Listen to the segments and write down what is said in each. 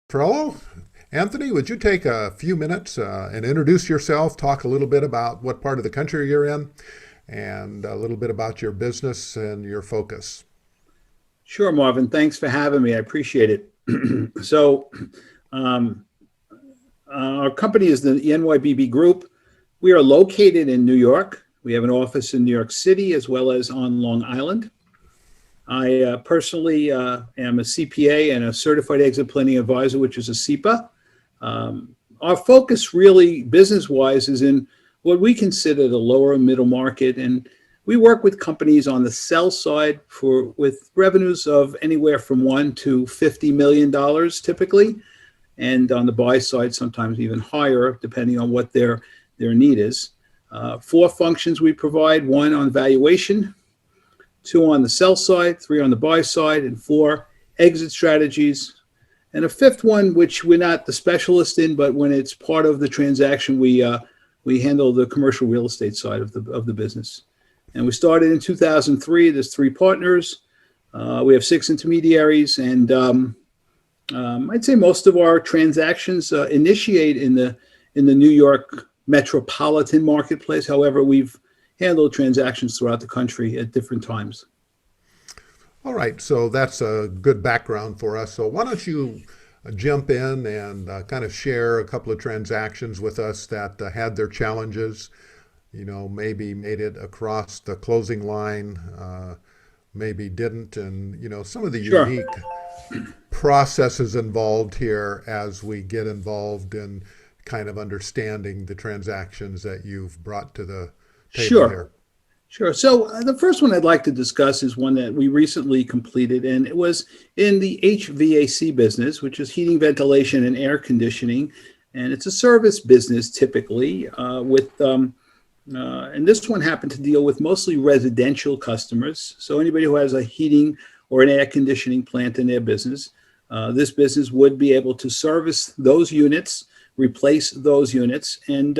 Trello. Anthony, would you take a few minutes and introduce yourself, talk a little bit about what part of the country you're in, and a little bit about your business and your focus? Sure, Marvin. Thanks for having me. I appreciate it. so, um, our company is the NYBB Group. We are located in New York. We have an office in New York City as well as on Long Island. I personally am a CPA and a certified exit planning advisor, which is a CEPA. Our focus really business-wise is in what we consider the lower middle market, and we work with companies on the sell side with revenues of anywhere from $1 to $50 million typically, and on the buy side sometimes even higher depending on what their need is. Four functions we provide: one on valuation, two on the sell side, three on the buy side, and four exit strategies. And a fifth one, which we're not the specialist in, but when it's part of the transaction, we handle the commercial real estate side of the business. And we started in 2003. There's three partners. We have six intermediaries, and I'd say most of our transactions initiate in the New York metropolitan marketplace. However, we've handled transactions throughout the country at different times. All right, so that's a good background for us. So why don't you jump in and kind of share a couple of transactions with us that had their challenges, maybe made it across the closing line, maybe didn't, and, some of the Sure. unique processes involved here as we get involved in kind of understanding the transactions that you've brought to the table Sure. here. Sure. So the first one I'd like to discuss is one that we recently completed, and it was in the HVAC business, which is heating, ventilation, and air conditioning. And it's a service business typically and this one happened to deal with mostly residential customers. So anybody who has a heating or an air conditioning plant in their business, this business would be able to service those units, replace those units, and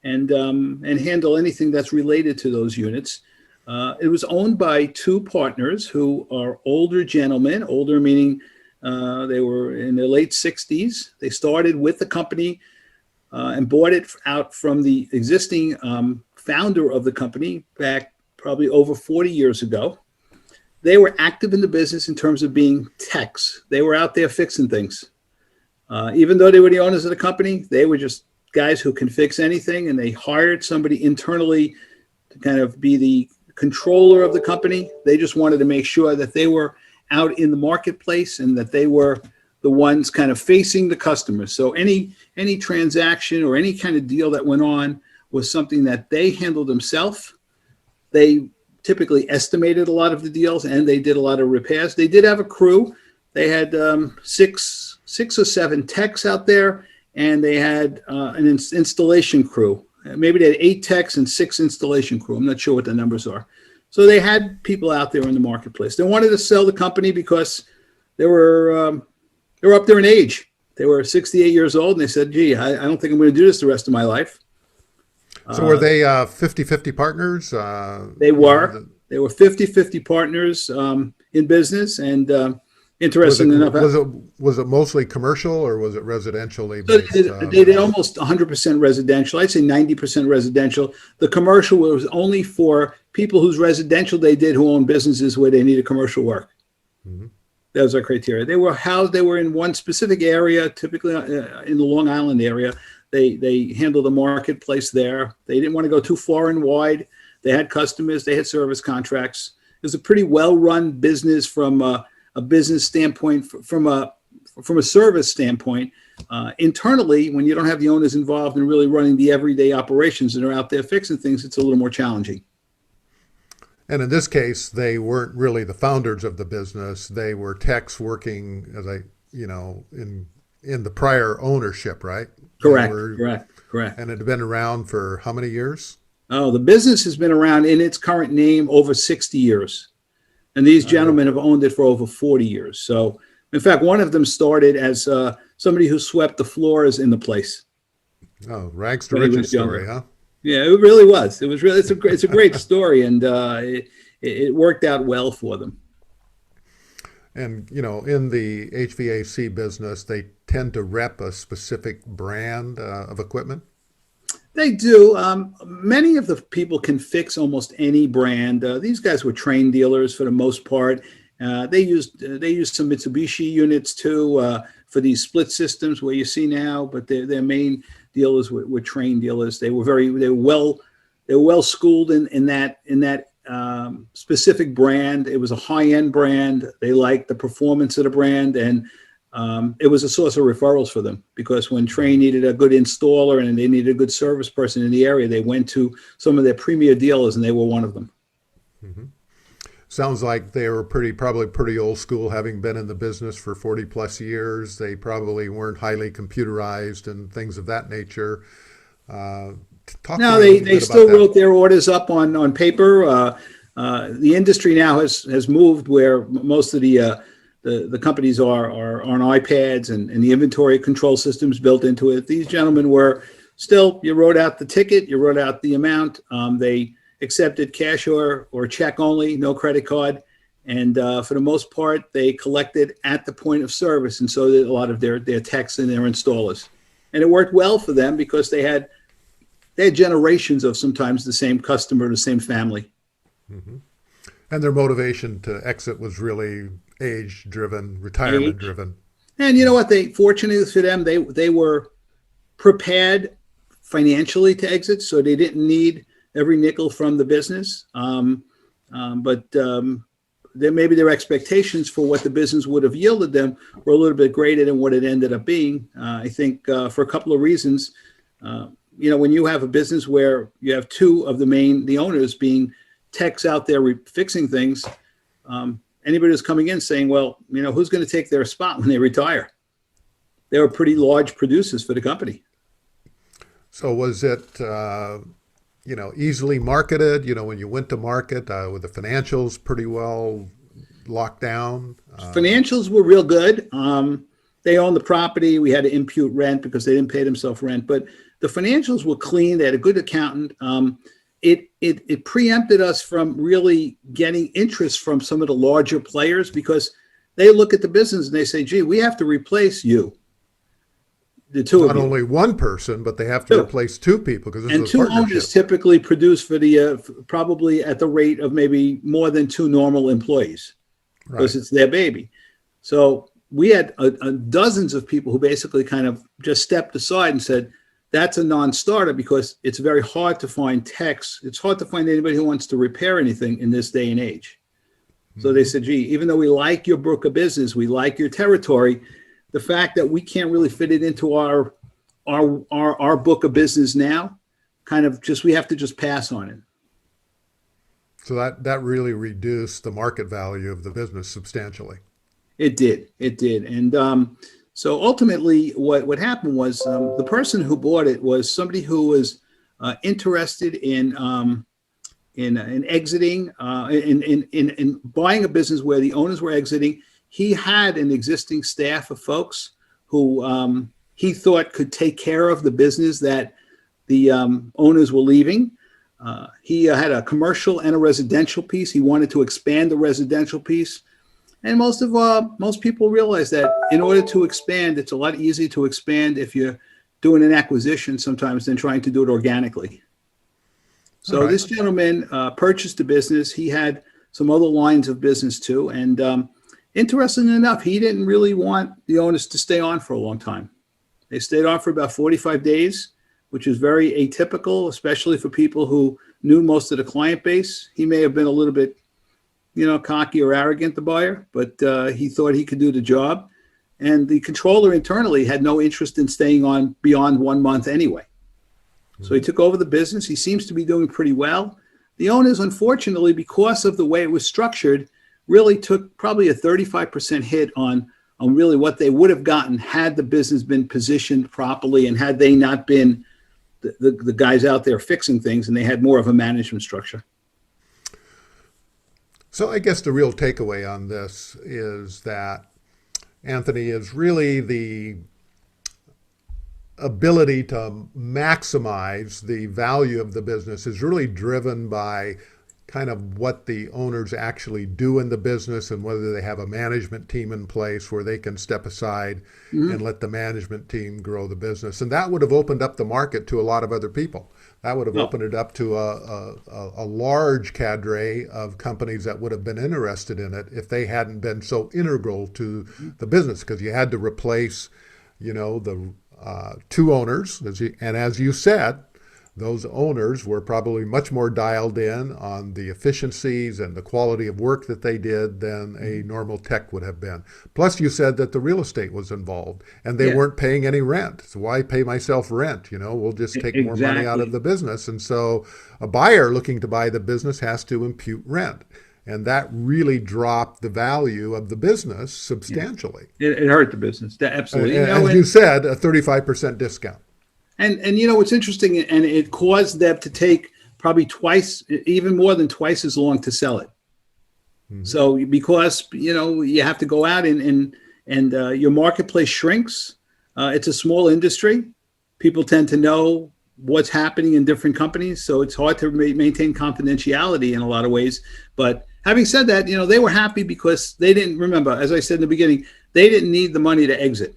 handle anything that's related to those units. It was owned by two partners who are older gentlemen, older meaning they were in their late 60s. They started with the company and bought it out from the existing founder of the company back probably over 40 years ago. They were active in the business in terms of being techs. They were out there fixing things. Even though they were the owners of the company, they were just guys who can fix anything, and they hired somebody internally to kind of be the controller of the company. They just wanted to make sure that they were out in the marketplace and that they were the ones kind of facing the customers. So any transaction or any kind of deal that went on was something that they handled themselves. They typically estimated a lot of the deals, and they did a lot of repairs. They did have a crew. They had six or seven techs out there, and they had an installation crew. Maybe they had 8 techs and 6 installation crew. I'm not sure what the numbers are. So they had people out there in the marketplace. They wanted to sell the company because they were up there in age. They were 68 years old, and they said, gee, I don't think I'm going to do this the rest of my life. So were they 50-50 partners? They were. They were 50-50 partners in business, and interesting enough. Was it mostly commercial, or was it residentially So based? they did almost 100% residential. I'd say 90% residential. The commercial was only for people whose residential they did who own businesses where they needed commercial work. Mm-hmm. That was our criteria. They were housed. They were in one specific area, typically in the Long Island area. They handled the marketplace there. They didn't want to go too far and wide. They had customers. They had service contracts. It was a pretty well-run business from a business standpoint, from a service standpoint. Internally, when you don't have the owners involved in really running the everyday operations and are out there fixing things, it's a little more challenging. And in this case, they weren't really the founders of the business. They were techs working in the prior ownership, right? Correct. And it had been around for how many years? Oh, the business has been around in its current name over 60 years. And these gentlemen have owned it for over 40 years. So, in fact, one of them started as somebody who swept the floors in the place. Oh, rags to riches story, huh? Yeah, it really was. It's a great story, and it worked out well for them. And, in the HVAC business, they tend to rep a specific brand of equipment. They do. Many of the people can fix almost any brand. These guys were trained dealers for the most part. They used some Mitsubishi units too for these split systems where you see now. But their main dealers were trained dealers. They were well schooled in that specific brand. It was a high end brand. They liked the performance of the brand, and it was a source of referrals for them because when Trane needed a good installer and they needed a good service person in the area, they went to some of their premier dealers, and they were one of them. Hmm. Sounds like they were probably pretty old school, having been in the business for 40 plus years. They probably weren't highly computerized and things of that nature. Uh, Talk to No, me a little they bit about still that. wrote their orders up on paper. The industry now has moved where most of the companies are on iPads and the inventory control systems built into it. These gentlemen were still, you wrote out the ticket, you wrote out the amount. They accepted cash or check only, no credit card. And for the most part, they collected at the point of service. And so did a lot of their techs and their installers. And it worked well for them because they had generations of sometimes the same customer, the same family. Hmm. And their motivation to exit was really age driven, retirement Age. driven. And you know what? Fortunately for them, they were prepared financially to exit, so they didn't need every nickel from the business. But maybe their expectations for what the business would have yielded them were a little bit greater than what it ended up being. I think for a couple of reasons. When you have a business where you have two of the owners being techs out there fixing things, anybody who's coming in saying, well, who's going to take their spot when they retire? They were pretty large producers for the company. So was it, easily marketed? When you went to market, were the financials pretty well locked down? Financials were real good. They owned the property. We had to impute rent because they didn't pay themselves rent, but the financials were clean. They had a good accountant. It preempted us from really getting interest from some of the larger players because they look at the business and they say, gee, we have to replace you, the two of Not you. only one person, but they have to Two. replace two people because this And is a two owners partnership. typically produce for probably at the rate of maybe more than two normal employees because Right. it's their baby. So we had dozens of people who basically kind of just stepped aside and said, that's a non-starter because it's very hard to find techs. It's hard to find anybody who wants to repair anything in this day and age. So they Hmm. said, gee, even though we like your book of business, we like your territory, the fact that we can't really fit it into our book of business now, kind of we have to just pass on it. So that really reduced the market value of the business substantially. It did. It did. And so ultimately, what happened was the person who bought it was somebody who was interested in exiting, in buying a business where the owners were exiting. He had an existing staff of folks who he thought could take care of the business that the owners were leaving. He had a commercial and a residential piece. He wanted to expand the residential piece. And most people realize that in order to expand, it's a lot easier to expand if you're doing an acquisition sometimes than trying to do it organically. All So right. this gentleman purchased the business. He had some other lines of business too. And interestingly enough, he didn't really want the owners to stay on for a long time. They stayed on for about 45 days, which is very atypical, especially for people who knew most of the client base. He may have been a little bit cocky or arrogant, the buyer, but he thought he could do the job. And the controller internally had no interest in staying on beyond 1 month anyway. So he Mhm. took over the business. He seems to be doing pretty well. The owners, unfortunately, because of the way it was structured, really took probably a 35% hit on really what they would have gotten had the business been positioned properly and had they not been the guys out there fixing things and they had more of a management structure. So I guess the real takeaway on this is that Anthony is really the ability to maximize the value of the business is really driven by kind of what the owners actually do in the business and whether they have a management team in place where they can step aside and Hmm. let the management team grow the business. And that would have opened up the market to a lot of other people. That would have Well, opened it up to a large cadre of companies that would have been interested in it if they hadn't been so integral to the business, because you had to replace, the two owners. And as you said, those owners were probably much more dialed in on the efficiencies and the quality of work that they did than a normal tech would have been. Plus, you said that the real estate was involved and they yeah, weren't paying any rent. So why pay myself rent? We'll just take more money out of exactly. the business. And so a buyer looking to buy the business has to impute rent. And that really dropped the value of the business Yeah, substantially. it hurt the business. Absolutely. As you said, a 35% discount. And what's interesting, and it caused them to take probably twice, even more than twice as long to sell it. Mm-hmm. So because you have to go out and your marketplace shrinks. It's a small industry. People tend to know what's happening in different companies, so it's hard to maintain confidentiality in a lot of ways. But having said that, they were happy because they didn't remember, as I said in the beginning, they didn't need the money to exit.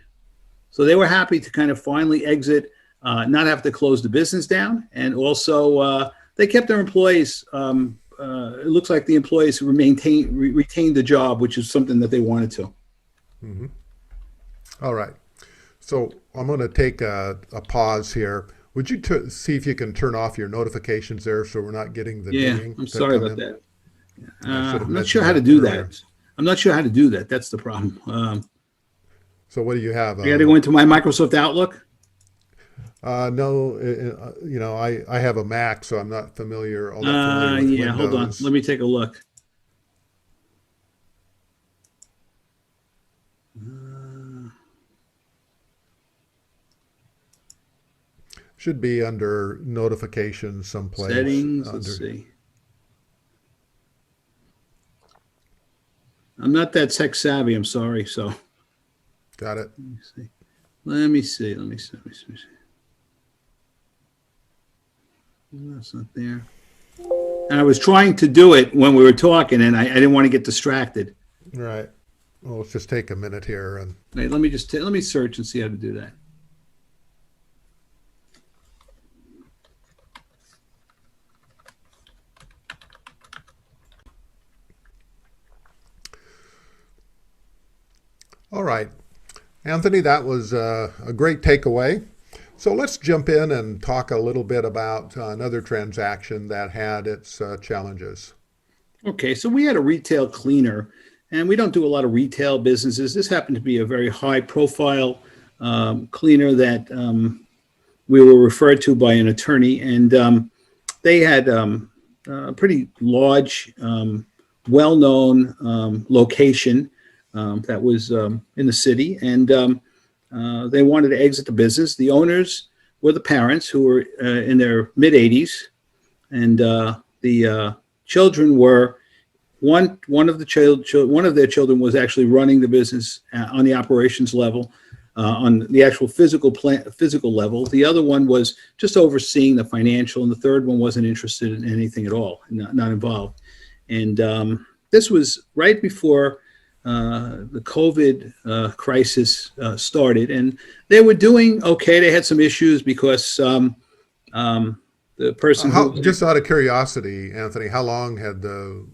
So they were happy to kind of finally exit, not have to close the business down, and also they kept their employees. It looks like the employees retained the job, which is something that they wanted to. Mm-hmm. All right. So I'm going to take a pause here. Would you see if you can turn off your notifications there so we're not getting the Yeah, dinging I'm that sorry come about in? that. I should have I'm not sure mentioned how to that do earlier. that. I'm not sure how to do that. That's the problem. So what do you have? I got to go into my Microsoft Outlook. No, I have a Mac, so I'm not all that familiar with Yeah, hold on. Windows. Let me take a look. Should be under notifications someplace. Settings. Let's see. I'm not that tech savvy. I'm sorry. So let Got it. me see. Let me see. Let me see. Let me see. No, that's not there. And I was trying to do it when we were talking, and I didn't want to get distracted. Right. Well, let's just take a minute here and Wait, let me just let me search and see how to do that. all right. Anthony, that was a great takeaway. So let's jump in and talk a little bit about another transaction that had its challenges. Okay, so we had a retail cleaner, and we don't do a lot of retail businesses. This happened to be a very high-profile cleaner that we were referred to by an attorney, and they had a pretty large, well-known location that was in the city, and they wanted to exit the business. The owners were the parents who were in their mid-80s, and the children were one of their children was actually running the business on the operations level, on the actual physical level. The other one was just overseeing the financial, and the third one wasn't interested in anything at all, not involved. And this was right before the COVID crisis started, and they were doing okay. They had some issues because the person who Just out of curiosity, Anthony, how long had the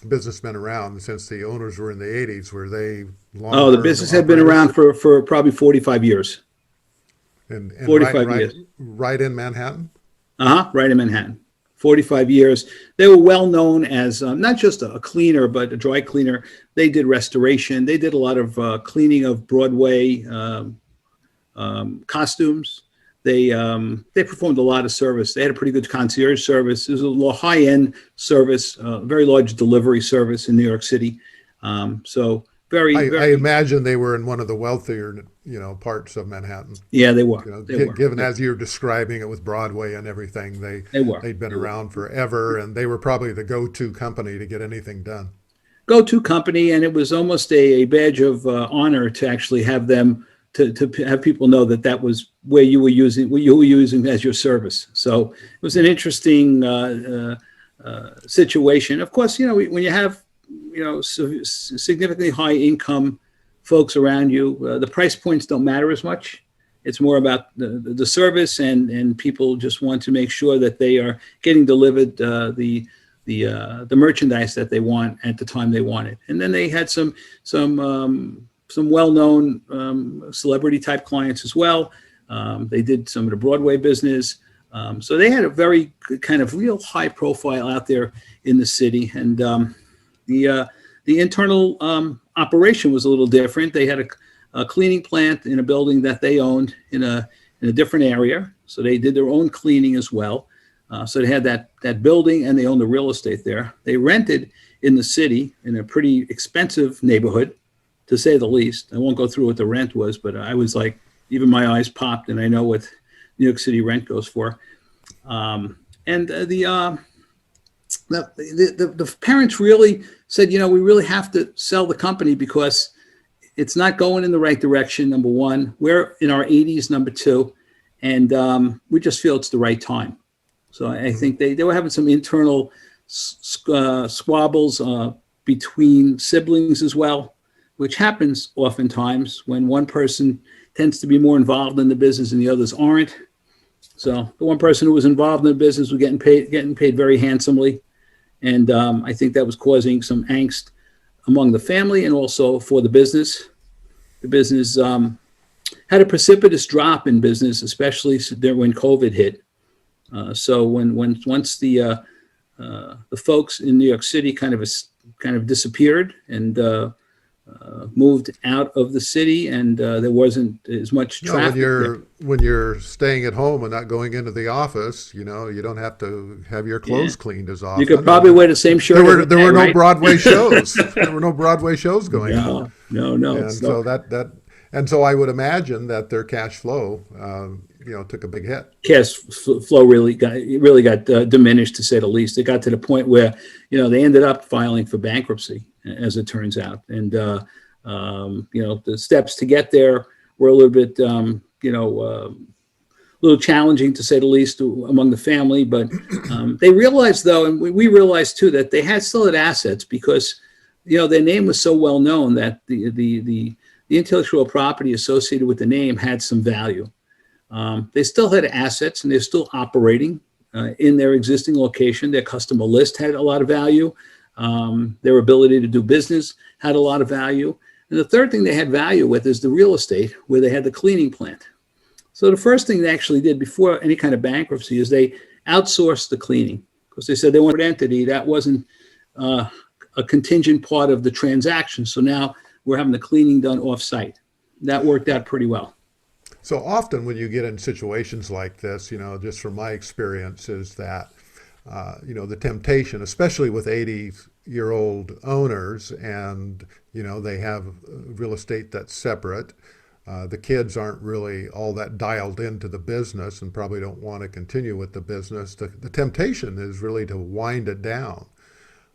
business been around since the owners were in the 80s? Were they the long-term business had been operators? around for probably 45 years. And 45 years. right in Manhattan? Right in Manhattan. 45 years. They were well known as not just a cleaner, but a dry cleaner. They did restoration. They did a lot of cleaning of Broadway costumes. They performed a lot of service. They had a pretty good concierge service. It was a high-end service, very large delivery service in New York City. So I very, imagine they were in one of the wealthier, parts of Manhattan. yeah, they were. They were. Given as you're describing it with Broadway and everything, They were. they'd been around forever, and they were probably the go-to company to get anything done. Go-to company, and it was almost a badge of honor to actually have them to have people know that was what you were using as your service. So it was an interesting situation. Of course, when you have significantly high income folks around you, the price points don't matter as much. It's more about the service, and people just want to make sure that they are getting delivered the merchandise that they want at the time they want it. And then they had some well-known celebrity type clients as well. They did some of the Broadway business. So they had a very kind of real high profile out there in the city. And the internal operation was a little different. They had a cleaning plant in a building that they owned in a different area. So they did their own cleaning as well. So they had that building, and they owned the real estate there. They rented in the city in a pretty expensive neighborhood, to say the least. I won't go through what the rent was, but I was like, even my eyes popped, and I know what New York City rent goes for. And the parents really said, we really have to sell the company because it's not going in the right direction, number one. We're in our 80s, number two, and we just feel it's the right time. So I think they were having some internal squabbles between siblings as well, which happens oftentimes when one person tends to be more involved in the business and the others aren't. So the one person who was involved in the business was getting paid very handsomely. And I think that was causing some angst among the family and also for the business. The business had a precipitous drop in business, especially when COVID hit. So once the folks in New York City kind of disappeared and moved out of the city, and there wasn't as much traffic. When you're staying at home and not going into the office, you don't have to have your clothes cleaned as often. You could probably wear the same shirt. There were no Broadway shows. There were no Broadway shows going on. No. And so I would imagine that their cash flow, took a big hit. Cash flow really got diminished, to say the least. It got to the point where, they ended up filing for bankruptcy, as it turns out. And, the steps to get there were a little bit, a little challenging, to say the least, among the family. But they realized, though, and we realized too, that they still had assets because, their name was so well known that the intellectual property associated with the name had some value. They still had assets, and they're still operating in their existing location. Their customer list had a lot of value. Their ability to do business had a lot of value. And the third thing they had value with is the real estate, where they had the cleaning plant. So the first thing they actually did before any kind of bankruptcy is they outsourced the cleaning, because they said they wanted an entity that wasn't a contingent part of the transaction. So now we're having the cleaning done off-site. That worked out pretty well. So often when you get in situations like this, just from my experience, is that, the temptation, especially with 80-year-old owners, and, they have real estate that's separate. The kids aren't really all that dialed into the business and probably don't want to continue with the business. The temptation is really to wind it down.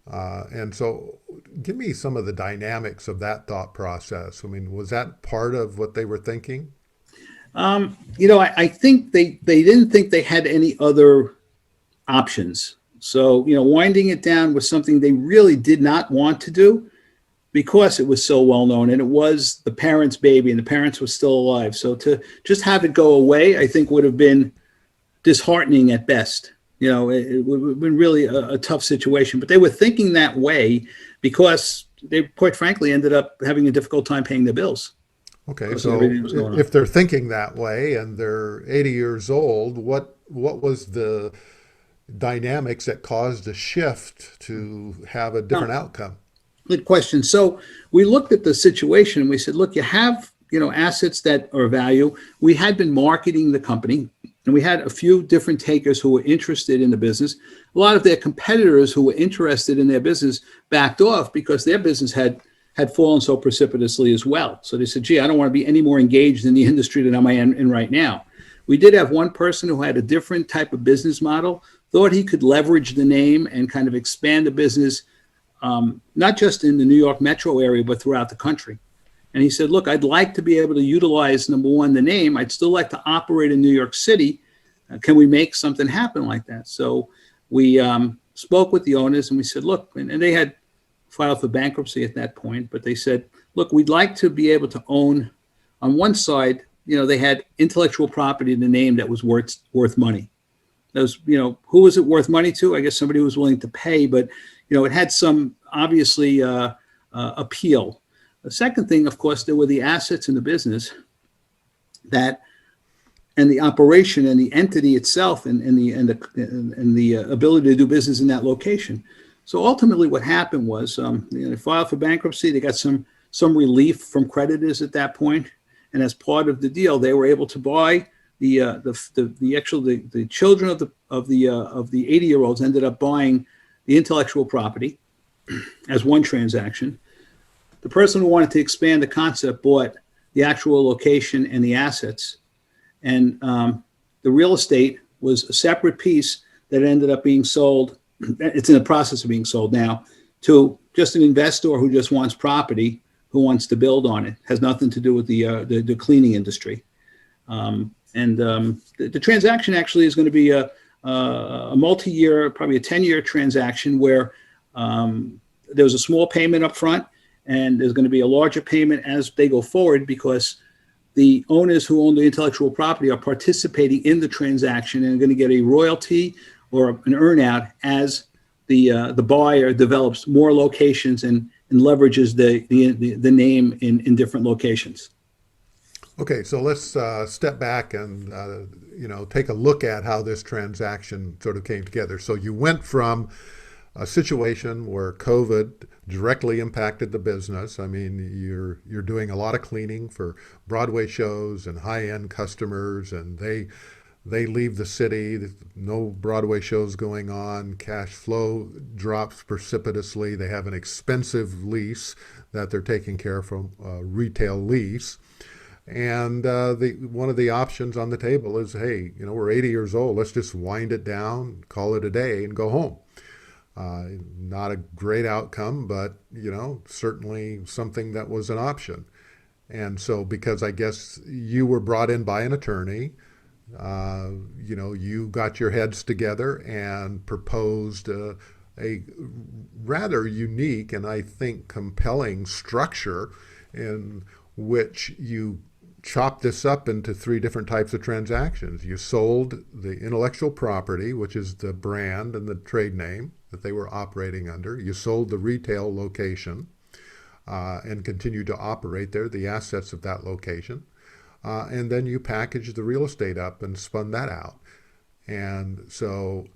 And so give me some of the dynamics of that thought process. I mean, was that part of what they were thinking? I think they didn't think they had any other options. So, winding it down was something they really did not want to do because it was so well known, and it was the parents' baby, and the parents were still alive. So to just have it go away, I think would have been disheartening at best. It would have been really a tough situation. But they were thinking that way because they, quite frankly, ended up having a difficult time paying their bills. Okay, so if they're thinking that way and they're 80 years old, what was the dynamics that caused a shift to have a different outcome? Good question. So we looked at the situation and we said, look, you have, assets that are of value. We had been marketing the company, and we had a few different takers who were interested in the business. A lot of their competitors who were interested in their business backed off because their business had fallen so precipitously as well. So they said, gee, I don't want to be any more engaged in the industry than I'm in right now. We did have one person who had a different type of business model, thought he could leverage the name and kind of expand the business, not just in the New York metro area, but throughout the country. And he said, look, I'd like to be able to utilize, number one, the name. I'd still like to operate in New York City. Can we make something happen like that? So we spoke with the owners, and we said, look, and they had filed for bankruptcy at that point, but they said, look, we'd like to be able to own on one side, they had intellectual property in the name that was worth money. That was, who was it worth money to? I guess somebody who was willing to pay, but, it had some obviously appeal. The second thing, of course, there were the assets in the business and the operation and the entity itself and the ability to do business in that location. So ultimately what happened was they filed for bankruptcy. They got some relief from creditors at that point. And as part of the deal, they were able to buy the children of the 80-year-olds ended up buying the intellectual property as one transaction. The person who wanted to expand the concept bought the actual location and the assets. And the real estate was a separate piece that ended up being sold. It's in the process of being sold now to just an investor who just wants property, who wants to build on it. Has nothing to do with the cleaning industry. The transaction actually is going to be a multi-year, probably a 10-year transaction where there's a small payment up front and there's going to be a larger payment as they go forward because the owners who own the intellectual property are participating in the transaction and are going to get a royalty or an earnout as the buyer develops more locations and leverages the name in different locations. Okay, so let's step back and take a look at how this transaction sort of came together. So you went from a situation where COVID directly impacted the business. I mean, you're doing a lot of cleaning for Broadway shows and high-end customers, and they leave the city. No Broadway shows going on. Cash flow drops precipitously. They have an expensive lease that they're taking care of from a retail lease. And one of the options on the table is, hey, we're 80 years old. Let's just wind it down, call it a day, and go home. Not a great outcome, but, certainly something that was an option. And so because I guess you were brought in by an attorney, you got your heads together and proposed a rather unique and I think compelling structure in which you chopped this up into three different types of transactions. You sold the intellectual property, which is the brand and the trade name that they were operating under. You sold the retail location and continued to operate there, the assets of that location. And then you packaged the real estate up and spun that out. And so,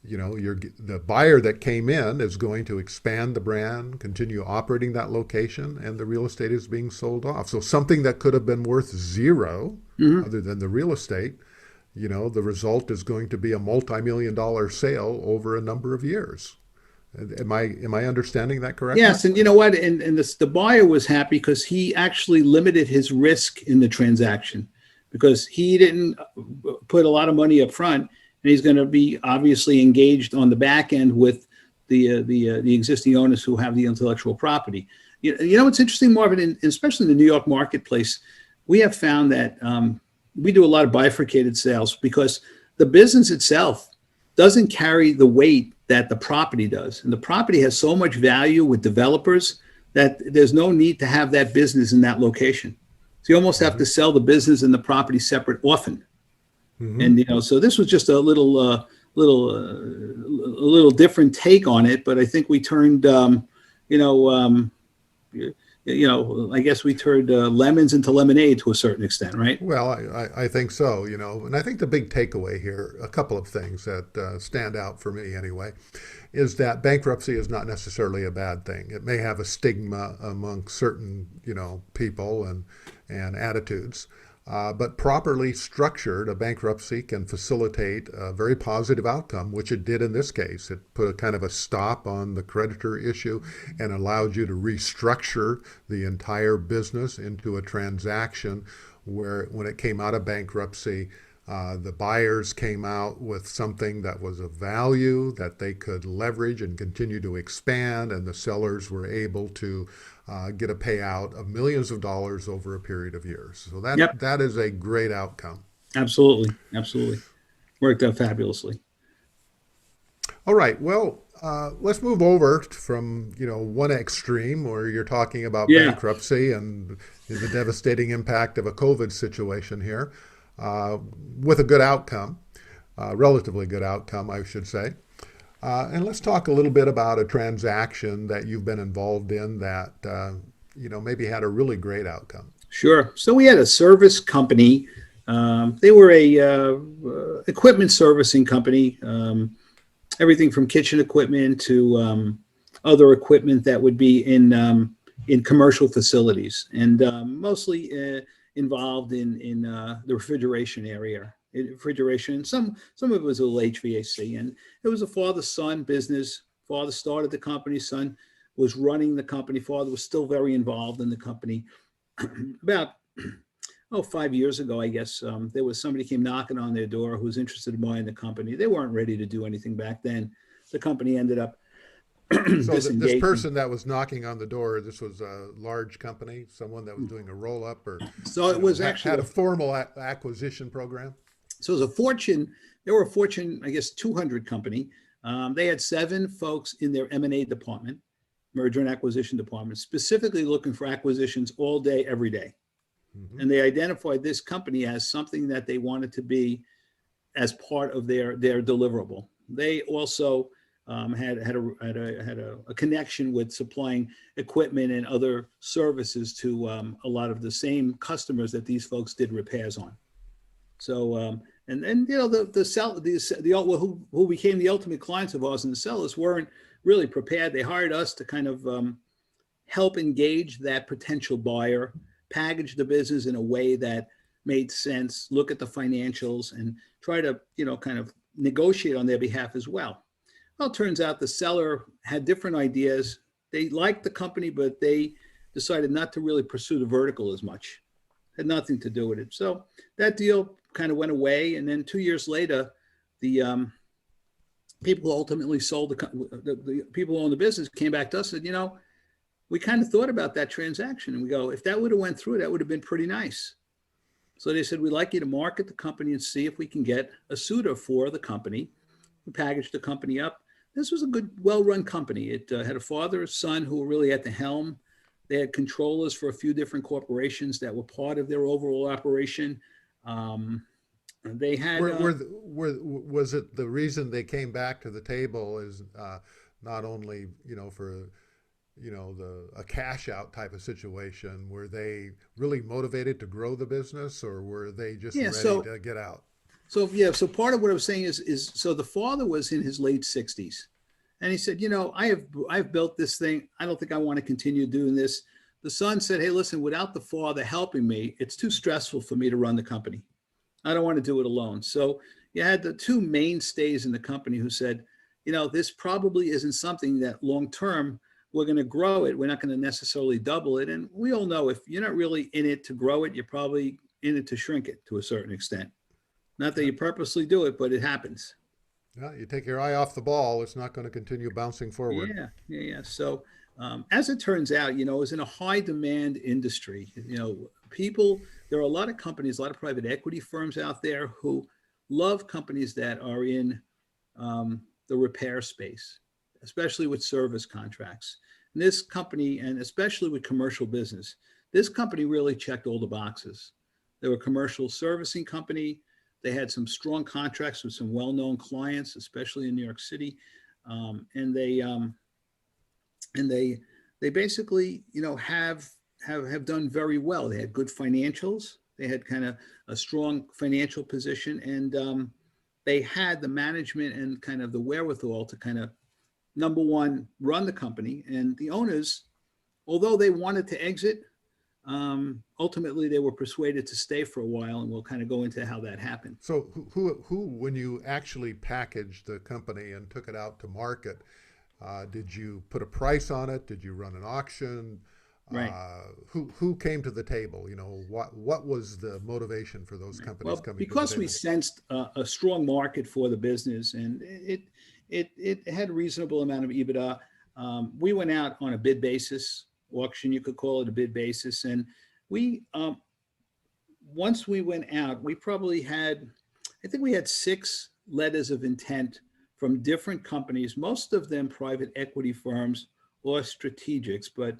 the buyer that came in is going to expand the brand, continue operating that location, and the real estate is being sold off. So something that could have been worth zero, other than the real estate, the result is going to be a multi-million-dollar sale over a number of years. Am I understanding that correctly? Yes, and you know what? And the buyer was happy because he actually limited his risk in the transaction because he didn't put a lot of money up front, and he's going to be obviously engaged on the back end with the existing owners who have the intellectual property. It's interesting, Marvin, especially in the New York marketplace, we have found that we do a lot of bifurcated sales because the business itself doesn't carry the weight that the property does. And the property has so much value with developers that there's no need to have that business in that location. So you almost have to sell the business and the property separate often. Mm-hmm. And, so this was just a little different take on it, but I think we turned, I guess we turned lemons into lemonade to a certain extent, right? Well, I think so, and I think the big takeaway here, a couple of things that stand out for me anyway, is that bankruptcy is not necessarily a bad thing. It may have a stigma among certain, people and attitudes. But properly structured, a bankruptcy can facilitate a very positive outcome, which it did in this case. It put a kind of a stop on the creditor issue and allowed you to restructure the entire business into a transaction where when it came out of bankruptcy, the buyers came out with something that was of value that they could leverage and continue to expand, and the sellers were able to get a payout of millions of dollars over a period of years. So that is a great outcome. Absolutely. Worked out fabulously. All right. Well, Let's move over from one extreme where you're talking about Yeah, bankruptcy and the devastating impact of a COVID situation here, uh, with a good outcome, relatively good outcome, I should say. And let's talk a little bit about a transaction that you've been involved in that maybe had a really great outcome. sure. So we had a service company. They were a equipment servicing company. Everything from kitchen equipment to other equipment that would be in commercial facilities, and mostly involved in the refrigeration area. Refrigeration. Some of it was a little HVAC, and it was a father-son business. Father started the company. Son was running the company. Father was still very involved in the company. About 5 years ago, I guess, there was somebody came knocking on their door who was interested in buying the company. They weren't ready to do anything back then. The company ended up So this disengaging. person that was knocking on the door, this was a large company, someone that was doing a roll up or, So it was had actually a formal acquisition program. so it was a Fortune. They were a Fortune, I guess, 200 company. They had 7 folks in their M&A department, merger and acquisition department, specifically looking for acquisitions all day, every day. Hmm. And they identified this company as something that they wanted to be as part of their deliverable. They also had a connection with supplying equipment and other services to a lot of the same customers that these folks did repairs on. So and then the sell the who became the ultimate clients of ours and the sellers weren't really prepared. They hired us to kind of help engage that potential buyer, package the business in a way that made sense, look at the financials, and try to, kind of negotiate on their behalf as well. Well, it turns out the seller had different ideas. They liked the company, but they decided not to really pursue the vertical as much. Had nothing to do with it. So that deal kind of went away. And then 2 years later, the people who ultimately sold the people who owned the business came back to us and said, we kind of thought about that transaction, and we go, if that would have went through, that would have been pretty nice. So they said, we'd like you to market the company and see if we can get a suitor for the company. We packaged the company up. This was a good, well-run company. It had a father, a son who were really at the helm. They had controllers for a few different corporations that were part of their overall operation. Um, they had, Was it the reason they came back to the table is not only for the a cash out type of situation? Were they really motivated to grow the business, or were they just yeah. ready So to get out? So yeah, so part of what I was saying is so the father was in his late 60s, and he said, I've built this thing. I don't think I want to continue doing this. The son said, hey, listen, without the father helping me, it's too stressful for me to run the company. I don't want to do it alone. So you had the two mainstays in the company who said, this probably isn't something that long term we're going to grow it. We're not going to necessarily double it. And we all know if you're not really in it to grow it, you're probably in it to shrink it to a certain extent. Not that Yeah. you purposely do it, but it happens. Yeah, you take your eye off the ball, it's not going to continue bouncing forward. Yeah, yeah, yeah. So, as it turns out, it's in a high demand industry. There are a lot of companies, a lot of private equity firms out there who love companies that are in the repair space, especially with service contracts. And this company, and especially with commercial business, this company really checked all the boxes. They were a commercial servicing company. They had some strong contracts with some well-known clients, especially in New York City, and they basically have done very well. They had good financials. They had kind of a strong financial position, and they had the management and kind of the wherewithal to kind of number one run the company. And the owners, although they wanted to exit, ultimately they were persuaded to stay for a while, and we'll kind of go into how that happened. So who when you actually packaged the company and took it out to market, did you put a price on it? Did you run an auction? Right. Who came to the table? What was the motivation for those Right. companies Well, coming to the because we table? sensed a strong market for the business, and it had a reasonable amount of EBITDA, we went out on a bid basis, auction, you could call it a bid basis, and we once we went out, we probably had, I think we had 6 letters of intent from different companies, most of them private equity firms or strategics, but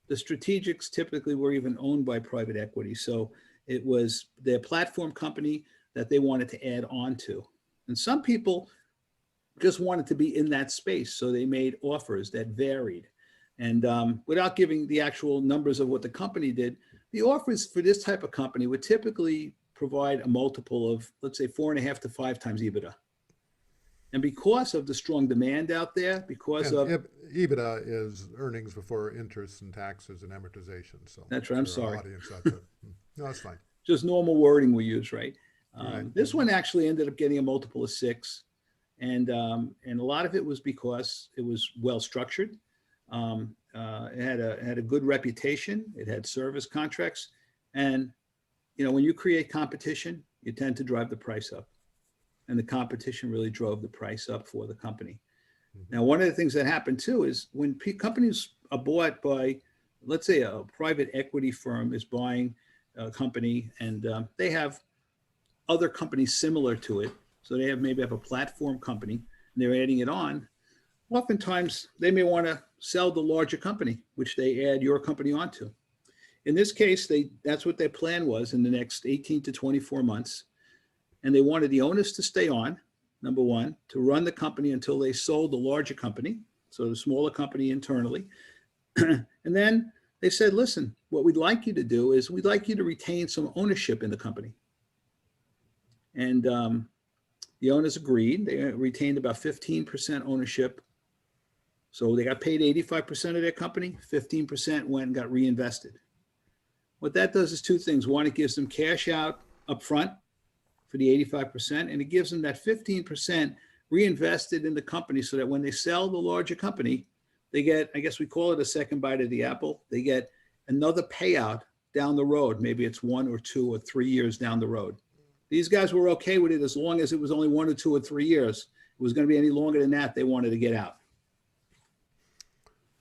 the strategics typically were even owned by private equity. So it was their platform company that they wanted to add on to. And some people just wanted to be in that space. So they made offers that varied. And without giving the actual numbers of what the company did, the offers for this type of company would typically provide a multiple of, let's say, 4.5 to 5 times EBITDA. And because of the strong demand out there, because And of EBITDA is earnings before interest and taxes and amortization. So that's right. I'm for our sorry. audience out there, no, that's fine. Just normal wording we use, right? Right. This one actually ended up getting a multiple of 6, and a lot of it was because it was well structured. It had a good reputation. It had service contracts, and when you create competition, you tend to drive the price up, and the competition really drove the price up for the company. Mm-hmm. Now, one of the things that happened too is when companies are bought by, let's say, a private equity firm is buying a company, and they have other companies similar to it. So they maybe have a platform company, and they're adding it on. Oftentimes, they may want to sell the larger company, which they add your company onto. In this case, that's what their plan was in the next 18 to 24 months. And they wanted the owners to stay on, number one, to run the company until they sold the larger company, so the smaller company internally. And then they said, listen, what we'd like you to do is we'd like you to retain some ownership in the company. And the owners agreed. They retained about 15% ownership. So they got paid 85% of their company, 15% went and got reinvested. What that does is 2 things. One, it gives them cash out up front for the 85%, and it gives them that 15% reinvested in the company so that when they sell the larger company, they get, I guess we call it a second bite of the apple. They get another payout down the road. Maybe it's 1 or 2 or 3 years down the road. These guys were okay with it as long as it was only 1 or 2 or 3 years. If it was going to be any longer than that, they wanted to get out.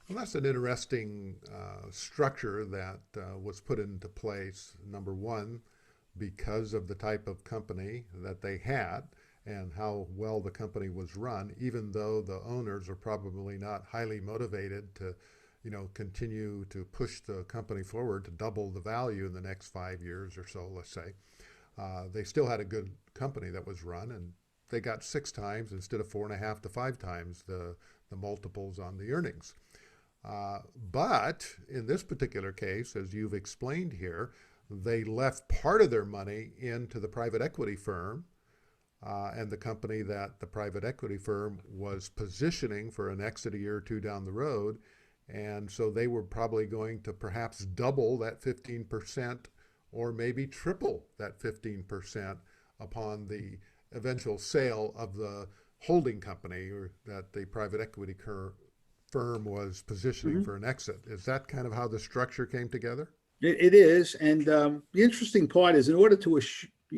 Well, that's an interesting structure that was put into place, number one, because of the type of company that they had and how well the company was run, even though the owners are probably not highly motivated to, continue to push the company forward to double the value in the next 5 years or so, let's say. They still had a good company that was run, and they got 6 times instead of 4.5 to 5 times the multiples on the earnings. But in this particular case, as you've explained here, they left part of their money into the private equity firm and the company that the private equity firm was positioning for an exit a year or 2 down the road. And so they were probably going to perhaps double that 15% or maybe triple that 15% upon the eventual sale of the holding company or that the private equity firm was positioning for an exit. Is that kind of how the structure came together? It is. And the interesting part is in order to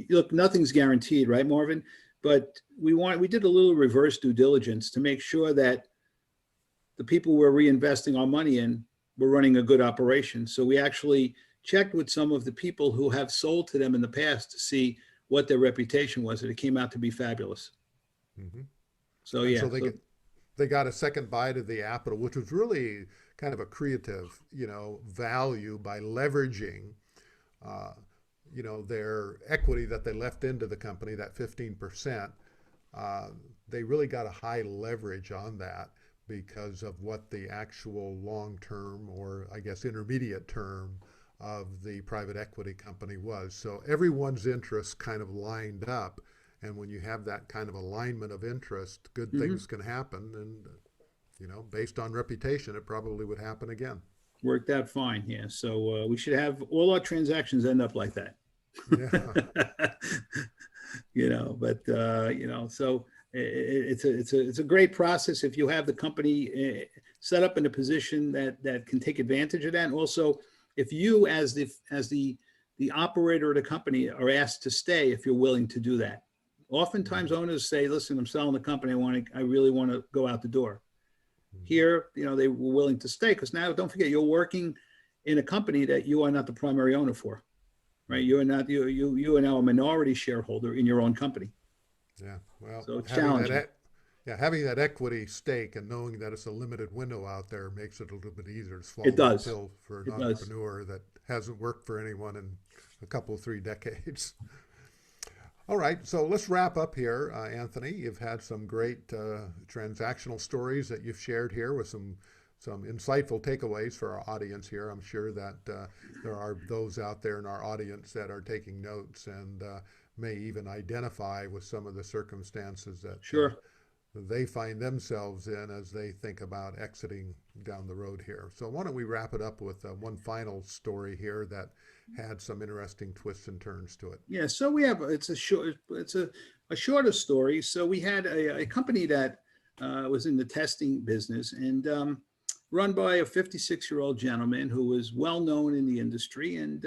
look, nothing's guaranteed, right, Marvin? But we did a little reverse due diligence to make sure that the people we're reinvesting our money in were running a good operation. So we actually checked with some of the people who have sold to them in the past to see what their reputation was, and it came out to be fabulous. Mm-hmm. So, yeah. So they got a second bite of the apple, which was really kind of a creative, value by leveraging, their equity that they left into the company, that 15%. They really got a high leverage on that because of what the actual long-term or I guess intermediate term of the private equity company was. So everyone's interests kind of lined up. And when you have that kind of alignment of interest, good things can happen. And, based on reputation, it probably would happen again. Worked out fine. Yeah. So we should have all our transactions end up like that. Yeah. So it's a great process if you have the company set up in a position that can take advantage of that. And also, if you as the operator of the company are asked to stay, if you're willing to do that. Oftentimes owners say, listen, I'm selling the company. I really want to go out the door. Here, they were willing to stay because now don't forget, you're working in a company that you are not the primary owner for, right? You are now a minority shareholder in your own company. Yeah. Well, so it's challenging. Yeah, having that equity stake and knowing that it's a limited window out there makes it a little bit easier to It swallow that does. pill for an It does. entrepreneur that hasn't worked for anyone in a couple, 3 decades. All right, so let's wrap up here, Anthony. You've had some great transactional stories that you've shared here with some insightful takeaways for our audience here. I'm sure that there are those out there in our audience that are taking notes and may even identify with some of the circumstances that Sure. they find themselves in as they think about exiting down the road here. So why don't we wrap it up with one final story here that had some interesting twists and turns to it. Yeah. So we have it's a shorter story. So we had a company that was in the testing business and run by a 56-year-old gentleman who was well known in the industry, and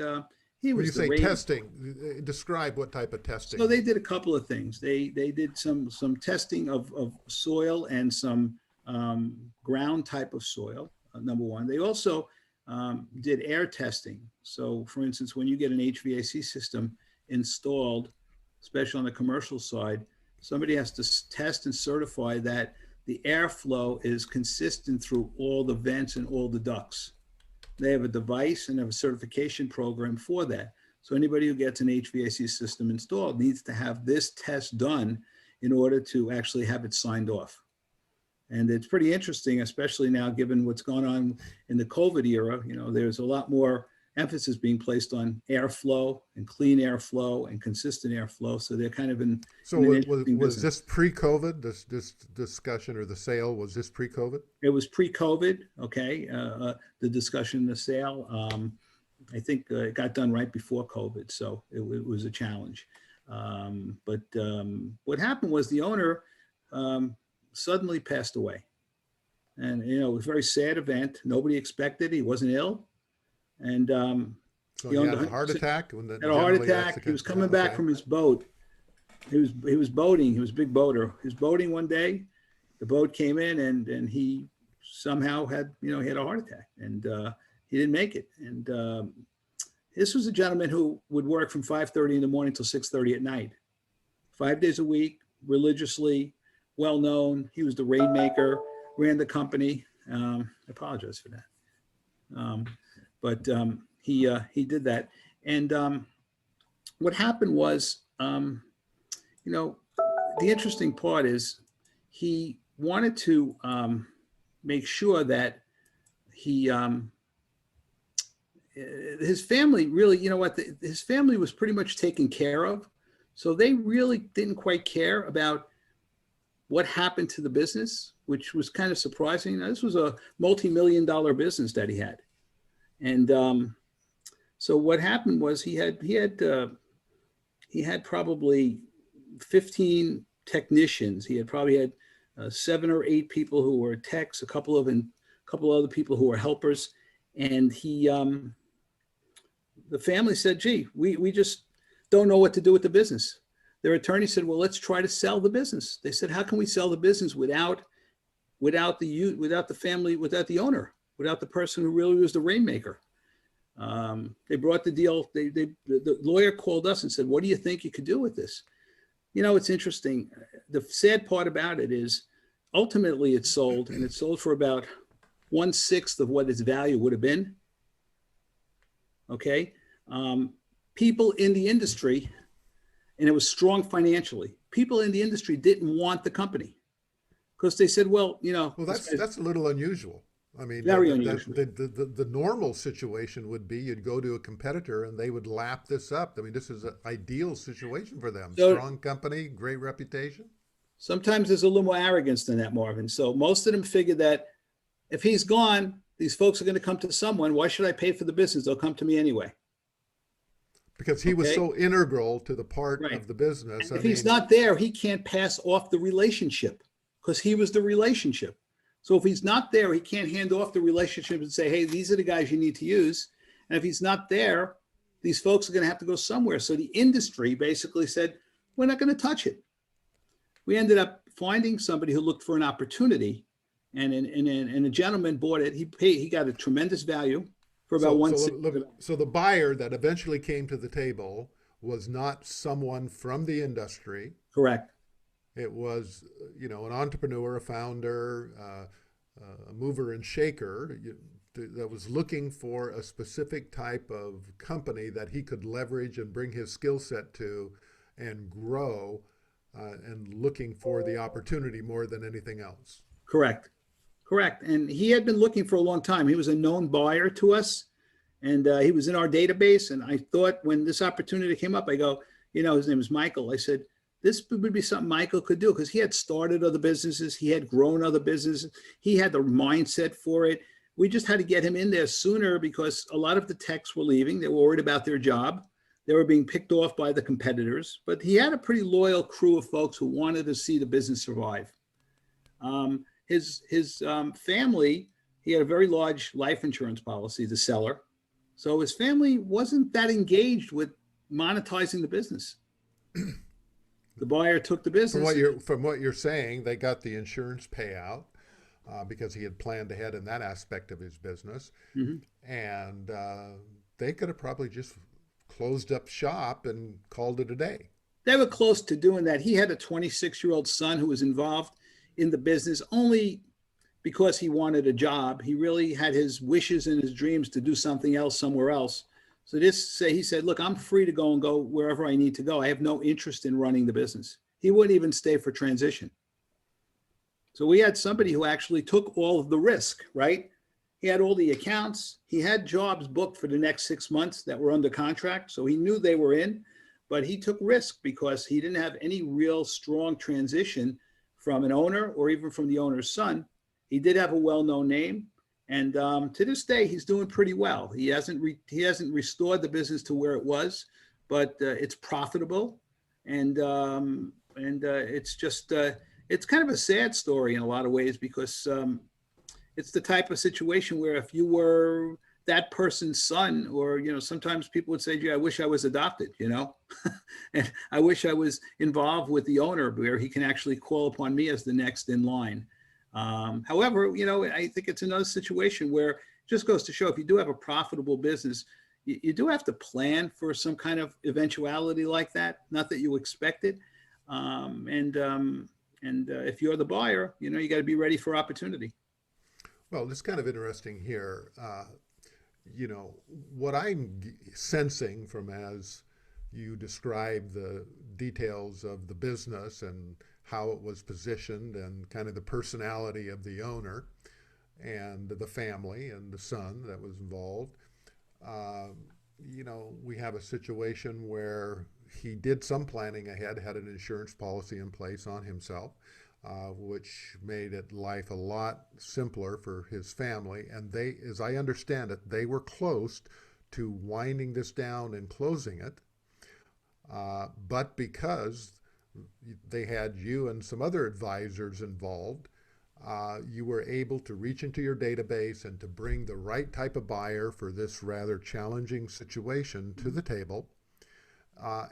he When you was the say rate. testing, describe what type of So testing. they did a couple of things. They did some testing of soil and some ground type of soil. Number one, they also did air testing. So, for instance, when you get an HVAC system installed, especially on the commercial side, somebody has to test and certify that the airflow is consistent through all the vents and all the ducts. They have a device and have a certification program for that. So anybody who gets an HVAC system installed needs to have this test done in order to actually have it signed off. And it's pretty interesting, especially now given what's going on in the COVID era. You know, there's a lot more emphasis being placed on airflow and clean airflow and consistent airflow. So they're kind of So in an interesting was business. this pre-COVID? This discussion or the sale, was this pre-COVID? It was pre-COVID, okay, the discussion, the sale. I think it got done right before COVID, so it was a challenge. But what happened was the owner suddenly passed away. And, you know, it was a very sad event. Nobody expected it. He wasn't ill. And So he he owned had a heart 100%, attack. When had a heart generally that's the attack. He case. was Yeah, coming back okay. from his boat. He was boating. He was a big boater. He was boating one day. The boat came in and he somehow had, you know, he had a heart attack and he didn't make it. And this was a gentleman who would work from 5:30 in the morning till 6:30 at night, 5 days a week, religiously, well known. He was the rainmaker, ran the company. I apologize for that. But he did that. And what happened was, you know, the interesting part is he wanted to make sure that he his family really, you know what, his family was pretty much taken care of. So they really didn't quite care about what happened to the business, which was kind of surprising. Now, this was a multi-million-dollar business that he had. And so what happened was he had probably 15 technicians. He had probably had 7 or 8 people who were techs, a couple other people who were helpers, and the family said, "Gee, we just don't know what to do with the business." Their attorney said, "Well, let's try to sell the business." They said, "How can we sell the business without the family, without the owner, without the person who really was the rainmaker?" They brought the deal. The lawyer called us and said, "What do you think you could do with this?" You know, it's interesting. The sad part about it is ultimately it sold, and it sold for about 1/6 of what its value would have been. Okay. People in the industry, and it was strong financially, people in the industry didn't want the company because they said, well, you know, Well, this guy's that's a little unusual. I mean, very unusual. the normal situation would be you'd go to a competitor and they would lap this up. I mean, this is an ideal situation for them. So Strong company, great reputation. sometimes there's a little more arrogance than that, Marvin. So most of them figured that if he's gone, these folks are going to come to someone. Why should I pay for the business? They'll come to me anyway. Because he was Okay. so integral to the part Right. of the business. And I if he's mean, not there, he can't pass off the relationship because he was the relationship. So if he's not there, he can't hand off the relationship and say, hey, these are the guys you need to use. And if he's not there, these folks are going to have to go somewhere. So the industry basically said, we're not going to touch it. We ended up finding somebody who looked for an opportunity, and a gentleman bought it. He got a tremendous value for about so one. so the buyer that eventually came to the table was not someone from the industry. Correct. It was, an entrepreneur, a founder, a mover and shaker that was looking for a specific type of company that he could leverage and bring his skill set to and grow, and looking for the opportunity more than anything else. Correct. Correct. And he had been looking for a long time. He was a known buyer to us, and he was in our database. And I thought when this opportunity came up, I go, his name is Michael. I said, this would be something Michael could do because he had started other businesses. He had grown other businesses. He had the mindset for it. We just had to get him in there sooner because a lot of the techs were leaving. They were worried about their job. They were being picked off by the competitors. But he had a pretty loyal crew of folks who wanted to see the business survive. His family, he had a very large life insurance policy, the seller. So his family wasn't that engaged with monetizing the business. The buyer took the business. From what you're saying, they got the insurance payout because he had planned ahead in that aspect of his business, and they could have probably just closed up shop and called it a day. They were close to doing that. He had a 26-year-old son who was involved in the business only because he wanted a job. He really had his wishes and his dreams to do something else somewhere else. So he said, look, I'm free to go wherever I need to go. I have no interest in running the business. He wouldn't even stay for transition. So we had somebody who actually took all of the risk, right? He had all the accounts. He had jobs booked for the next 6 months that were under contract. So he knew they were in, but he took risk because he didn't have any real strong transition from an owner or even from the owner's son. He did have a well-known name. And to this day, he's doing pretty well. He hasn't restored the business to where it was, but it's profitable, and it's just it's kind of a sad story in a lot of ways because it's the type of situation where if you were that person's son, or sometimes people would say, "Gee, I wish I was adopted," and I wish I was involved with the owner where he can actually call upon me as the next in line. However, I think it's another situation where it just goes to show if you do have a profitable business, you do have to plan for some kind of eventuality like that. Not that you expect it. If you're the buyer, you got to be ready for opportunity. Well, it's kind of interesting here. What I'm sensing from as you describe the details of the business and how it was positioned and kind of the personality of the owner and the family and the son that was involved. We have a situation where he did some planning ahead, had an insurance policy in place on himself, which made life a lot simpler for his family. And they, as I understand it, they were close to winding this down and closing it. But because they had you and some other advisors involved, you were able to reach into your database and to bring the right type of buyer for this rather challenging situation to the table,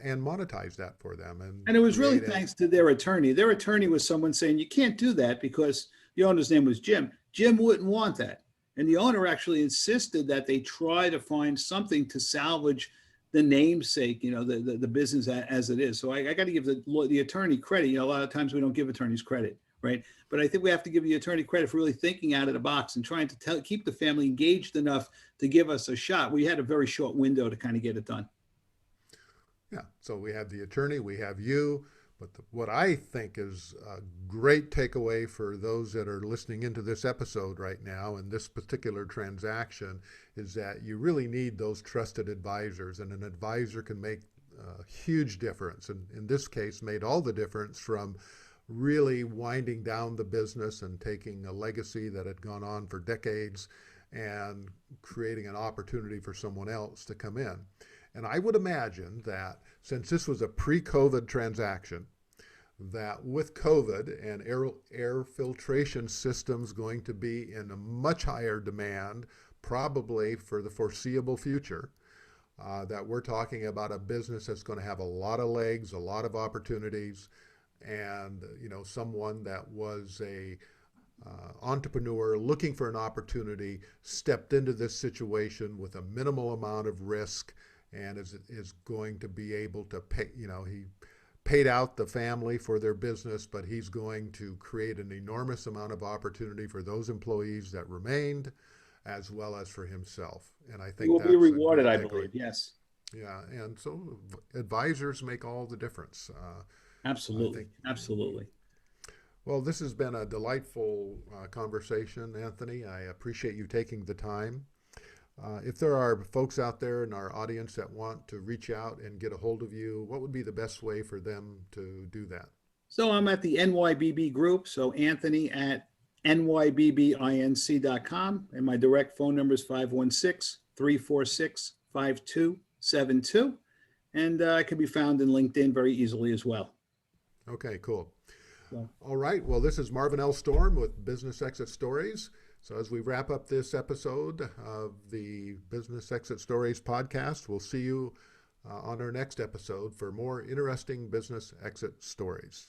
and monetize that for them. And it was really thanks to their attorney. Their attorney was someone saying, you can't do that because the owner's name was Jim. Jim wouldn't want that. And the owner actually insisted that they try to find something to salvage the namesake, the business as it is. So I got to give the attorney credit. A lot of times we don't give attorneys credit, right? But I think we have to give the attorney credit for really thinking out of the box and trying to keep the family engaged enough to give us a shot. We had a very short window to kind of get it done. Yeah, so we have the attorney, we have you, but what I think is a great takeaway for those that are listening into this episode right now and this particular transaction is that you really need those trusted advisors, and an advisor can make a huge difference, and in this case made all the difference from really winding down the business and taking a legacy that had gone on for decades and creating an opportunity for someone else to come in. And I would imagine that since this was a pre-COVID transaction, that with COVID and air filtration systems going to be in a much higher demand, probably for the foreseeable future, that we're talking about a business that's going to have a lot of legs, a lot of opportunities, and someone that was a entrepreneur looking for an opportunity stepped into this situation with a minimal amount of risk and is going to be able to pay. He paid out the family for their business, but he's going to create an enormous amount of opportunity for those employees that remained, as well as for himself. And I He think will that's be a rewarded, great I takeaway. believe. Yes, Yeah, and so advisors make all the difference. I absolutely, think. absolutely. Well, this has been a delightful conversation, Anthony. I appreciate you taking the time. If there are folks out there in our audience that want to reach out and get a hold of you, what would be the best way for them to do that? So I'm at the NYBB group. So Anthony at nybbinc.com. And my direct phone number is 516-346-5272. And I can be found in LinkedIn very easily as well. Okay, cool. So, All right. Well, this is Marvin L. Storm with Business Exit Stories. So as we wrap up this episode of the Business Exit Stories podcast, we'll see you on our next episode for more interesting business exit stories.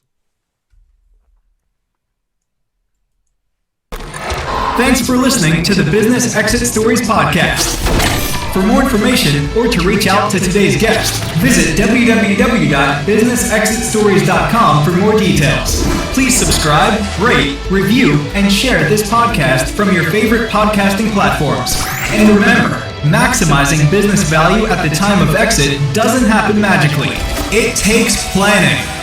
Thanks for listening to the Business Exit Stories podcast. For more information or to reach out to today's guest, visit www.businessexitstories.com for more details. Please subscribe, rate, review, and share this podcast from your favorite podcasting platforms. And remember, maximizing business value at the time of exit doesn't happen magically. It takes planning.